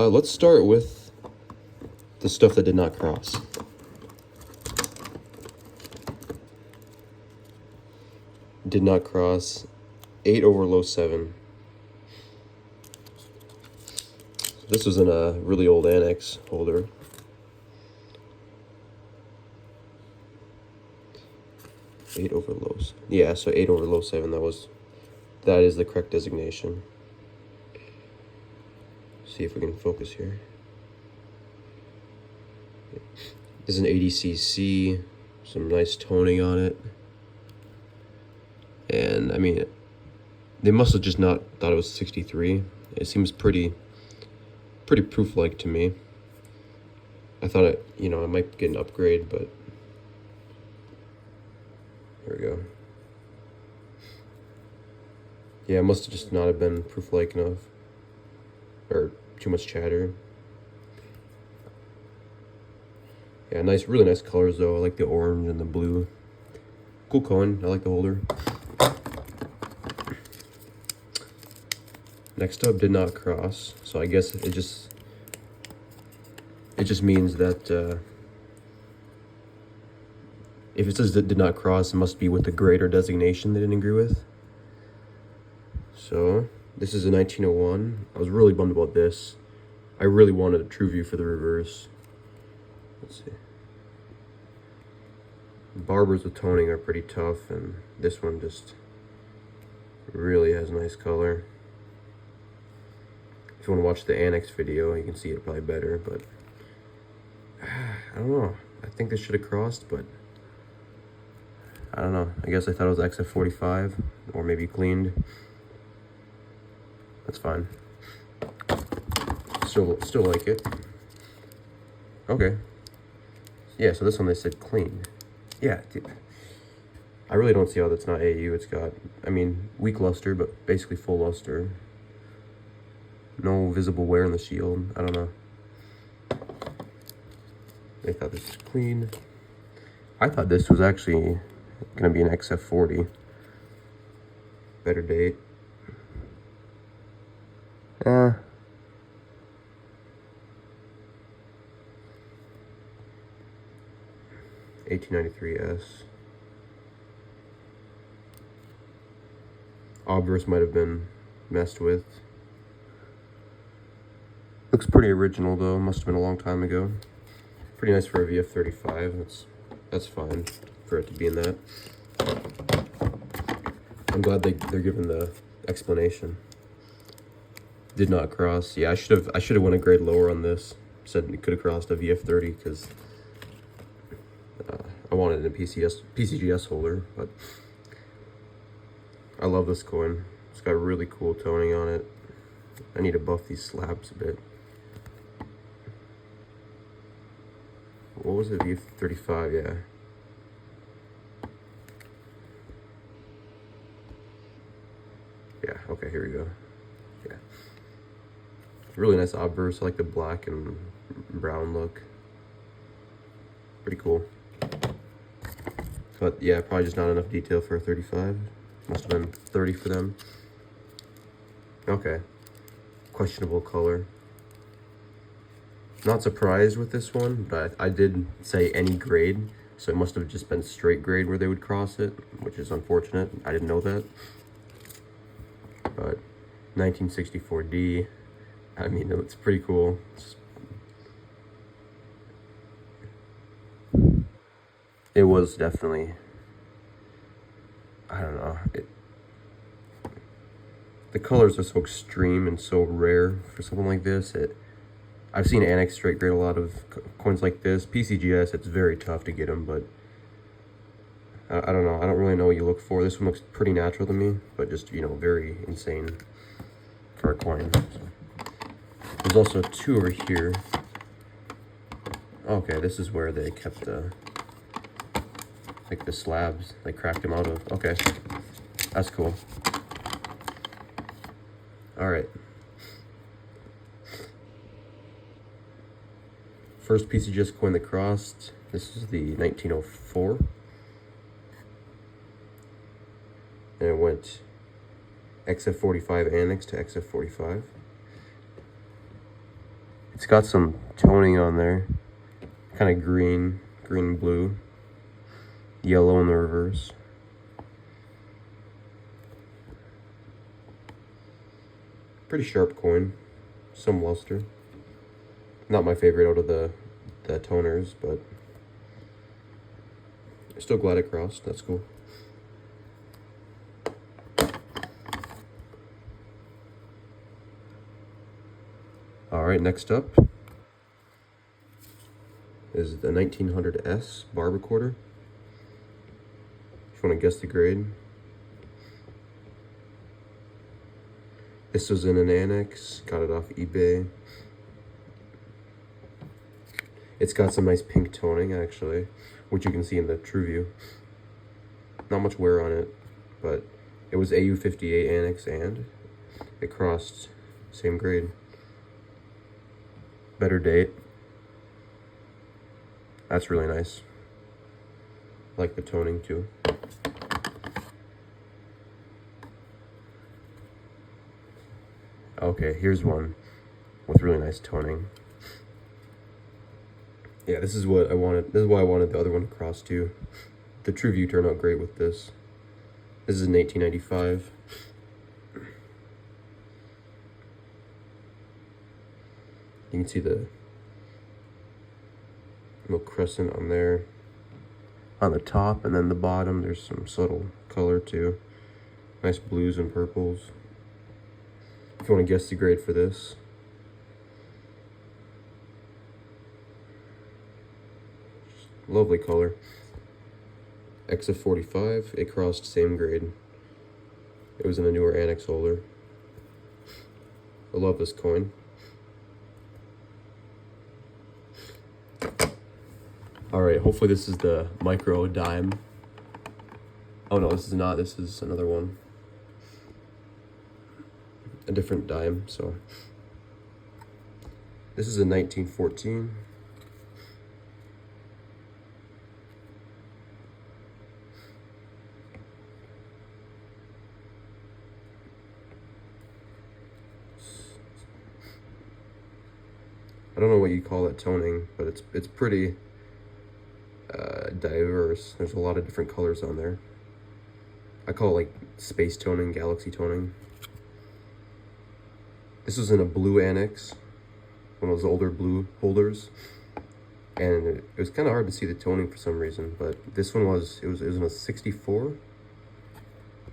Let's start with the stuff that did not cross. Did not cross 8 over low 7. This was in a really old Annex holder. Eight over lows. Yeah, so 8 over low 7. That is the correct designation. See if we can focus here. This is an ADCC, some nice toning on it. And I mean, they must have just not thought it was 63. It seems pretty proof-like to me. I thought it might get an upgrade, but here we go. Yeah, it must have just not have been proof-like enough, or too much chatter. Yeah, really nice colors though. I like the orange and the blue. Cool coin. I like the holder. Next up, did not cross. So I guess it just means that if it says that did not cross, it must be with the grade or designation they didn't agree with. So this is a 1901. I was really bummed about this. I really wanted a true view for the reverse. Let's see. Barbers with toning are pretty tough, and this one just really has nice color. If you want to watch the Annex video, you can see it probably better, but I don't know. I think this should have crossed, but I don't know. I guess I thought it was XF45 or maybe cleaned. That's fine. Still like it. Okay. Yeah, so this one they said clean. Yeah, I really don't see how that's not AU. It's got, I mean, weak luster, but basically full luster. No visible wear in the shield. I don't know. They thought this was clean. I thought this was actually gonna be an XF40. Better date. 1893S. Obverse might have been messed with. Looks pretty original though. Must have been a long time ago. Pretty nice for a VF35. That's fine for it to be in that. I'm glad they're giving the explanation. Did not cross. Yeah, I should have went a grade lower on this. Said it could have crossed a VF30 because I wanted a PCGS holder, but I love this coin. It's got really cool toning on it. I need to buff these slabs a bit. What was it? VF35, yeah. Yeah, okay, here we go. Yeah. Really nice obverse. I like the black and brown look. Pretty cool. But yeah, probably just not enough detail for a 35. Must have been 30 for them. Okay. Questionable color. Not surprised with this one, but I did say any grade, so it must have just been straight grade where they would cross it, which is unfortunate. I didn't know that. But 1964D, I mean, it's pretty cool. It was definitely, I don't know, the colors are so extreme and so rare for something like this. I've seen Annex straight grade a lot of coins like this. PCGS, it's very tough to get them, but I don't know. I don't really know what you look for. This one looks pretty natural to me, but just, very insane for a coin. So. There's also two over here. Okay, this is where they kept the slabs. They cracked them out of. Okay, that's cool. All right. First PCGS coin that crossed. This is the 1904. And it went XF45 Annex to XF45. It's got some toning on there, kind of green and blue, yellow in the reverse. Pretty sharp coin, some luster. Not my favorite out of the toners, but still glad it crossed. That's cool. All right, next up is the 1900S bar recorder. If you want to guess the grade. This was in an annex, got it off eBay. It's got some nice pink toning actually, which you can see in the true view. Not much wear on it, but it was AU58 annex and it crossed same grade. Better date. That's really nice. Like the toning too. Okay, here's one with really nice toning. Yeah, this is what I wanted. This is why I wanted the other one to cross too. The true view turned out great with this. This is an 1895. You can see the little crescent on there. On the top and then the bottom, there's some subtle color too. Nice blues and purples. If you want to guess the grade for this. Lovely color. XF45, it crossed same grade. It was in a newer annex holder. I love this coin. Alright, hopefully this is the micro dime. Oh no, this is not, this is another one. A different dime, so. This is a 1914. I don't know what you call that toning, but it's pretty diverse. There's a lot of different colors on there. I call it like space toning, galaxy toning. This was in a blue annex, one of those older blue holders, and it was kind of hard to see the toning for some reason. But this one was it was in a 64,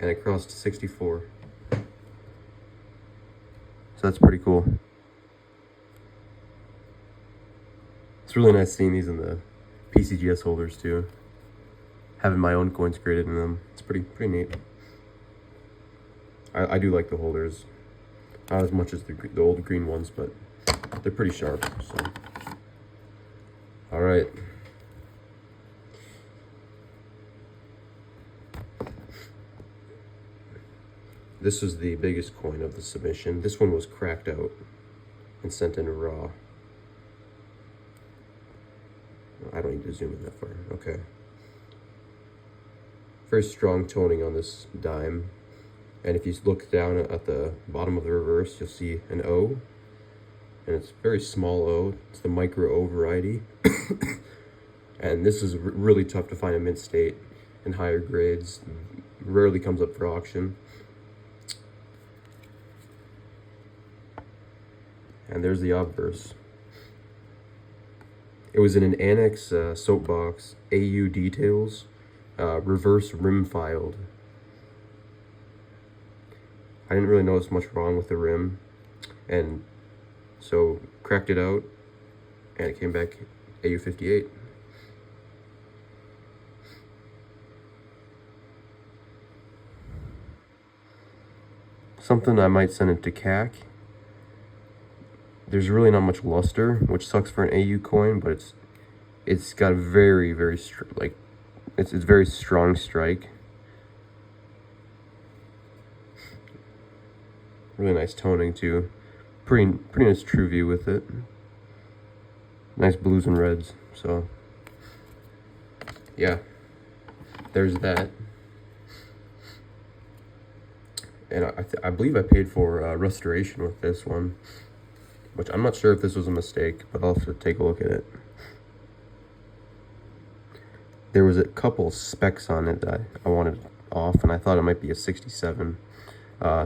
and it crossed 64. So that's pretty cool. It's really nice seeing these in the PCGS holders too. Having my own coins graded in them. It's pretty neat. I do like the holders. Not as much as the old green ones, but they're pretty sharp. So, all right. This is the biggest coin of the submission. This one was cracked out and sent in raw. I don't need to zoom in that far. Okay. Very strong toning on this dime. And if you look down at the bottom of the reverse, you'll see an O. And it's a very small O. It's the micro O variety. And this is really tough to find in mint state in higher grades. Rarely comes up for auction. And there's the obverse. It was in an annex soapbox, AU details, reverse rim filed. I didn't really notice much wrong with the rim, and so cracked it out, and it came back AU58. Something I might send it to CAC. There's really not much luster, which sucks for an AU coin, but it's got a very it's very strong strike. Really nice toning too. Pretty nice true view with it. Nice blues and reds. So yeah, there's that. And I believe I paid for restoration with this one. which I'm not sure if this was a mistake, but I'll have to take a look at it. There was a couple specs on it that I wanted off, and I thought it might be a 67.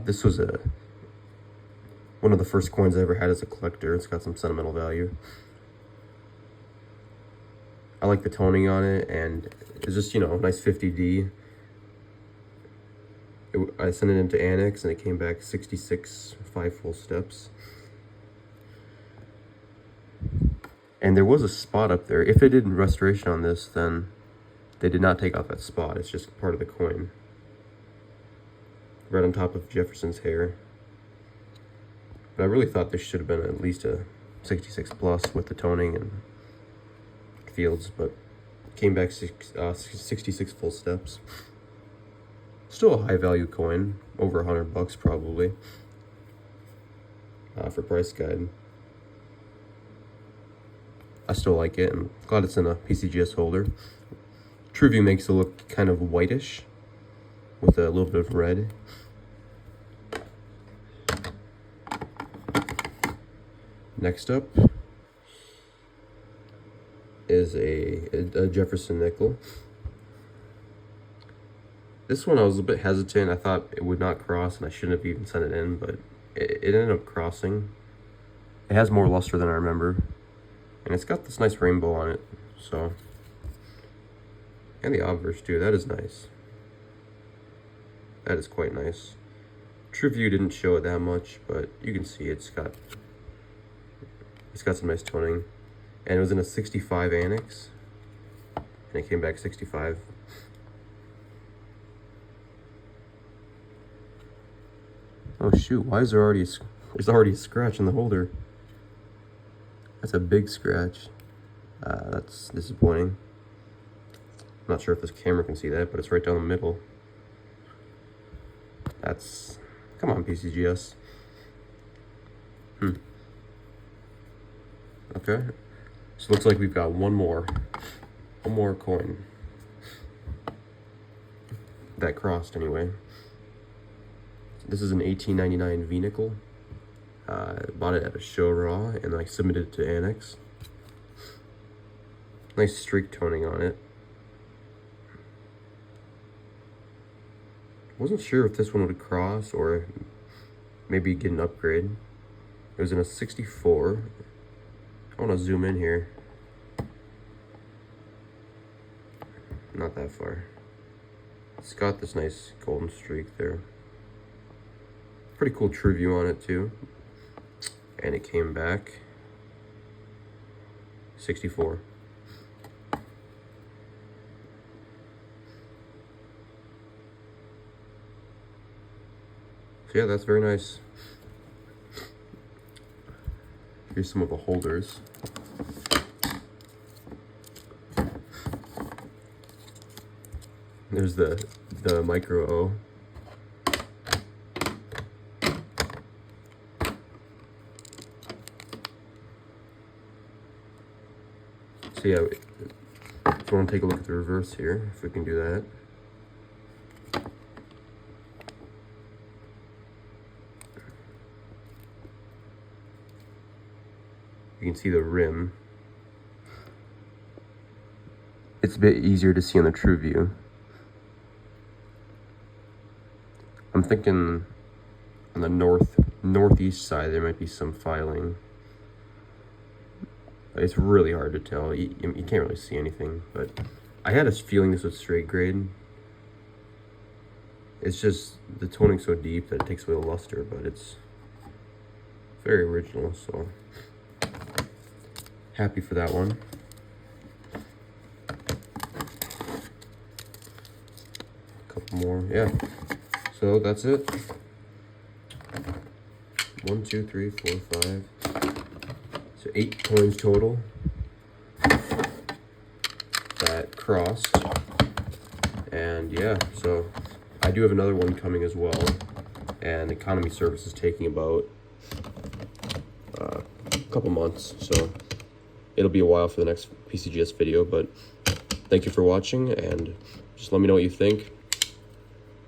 This was one of the first coins I ever had as a collector. It's got some sentimental value. I like the toning on it, and it's just, you know, nice 50D. I sent it into Annex, and it came back 66, 5 full steps. And there was a spot up there. If they did restoration on this, then they did not take out that spot. It's just part of the coin. Right on top of Jefferson's hair. But I really thought this should have been at least a 66 plus with the toning and fields, but came back 66 full steps. Still a high value coin, over $100 probably, for price guide. I still like it, and glad it's in a PCGS holder. TrueView makes it look kind of whitish with a little bit of red. Next up is a Jefferson nickel. This one I was a bit hesitant. I thought it would not cross, and I shouldn't have even sent it in, but it ended up crossing. It has more luster than I remember, and it's got this nice rainbow on it, so. And the obverse too, that is nice. That is quite nice. TrueView didn't show it that much, but you can see it's got some nice toning. And it was in a 65 Annex, and it came back 65. Oh shoot, why is there already there's already a scratch in the holder? That's a big scratch. That's disappointing. I'm not sure if this camera can see that, but it's right down the middle. That's, come on PCGS. Okay, so looks like we've got one more coin that crossed anyway. This is an 1899 V-nickel. Bought it at a show raw and I submitted it to Annex. Nice streak toning on it. Wasn't sure if this one would cross or maybe get an upgrade. It was in a 64. I want to zoom in here. Not that far. It's got this nice golden streak there. Pretty cool TrueView on it too. And it came back 64. So yeah, that's very nice. Here's some of the holders. There's the micro O. So yeah, if you want to take a look at the reverse here, if we can do that. You can see the rim. It's a bit easier to see on the TrueView. I'm thinking on the northeast side there might be some filing. It's really hard to tell. You can't really see anything, but I had a feeling this was straight grade. It's just the toning's so deep that it takes away the luster, but it's very original, so happy for that one. A couple more, yeah. So that's it. 1, 2, 3, 4, 5. So 8 coins total that crossed. And yeah, so I do have another one coming as well. And Economy Service is taking about a couple months. So it'll be a while for the next PCGS video. But thank you for watching, and just let me know what you think.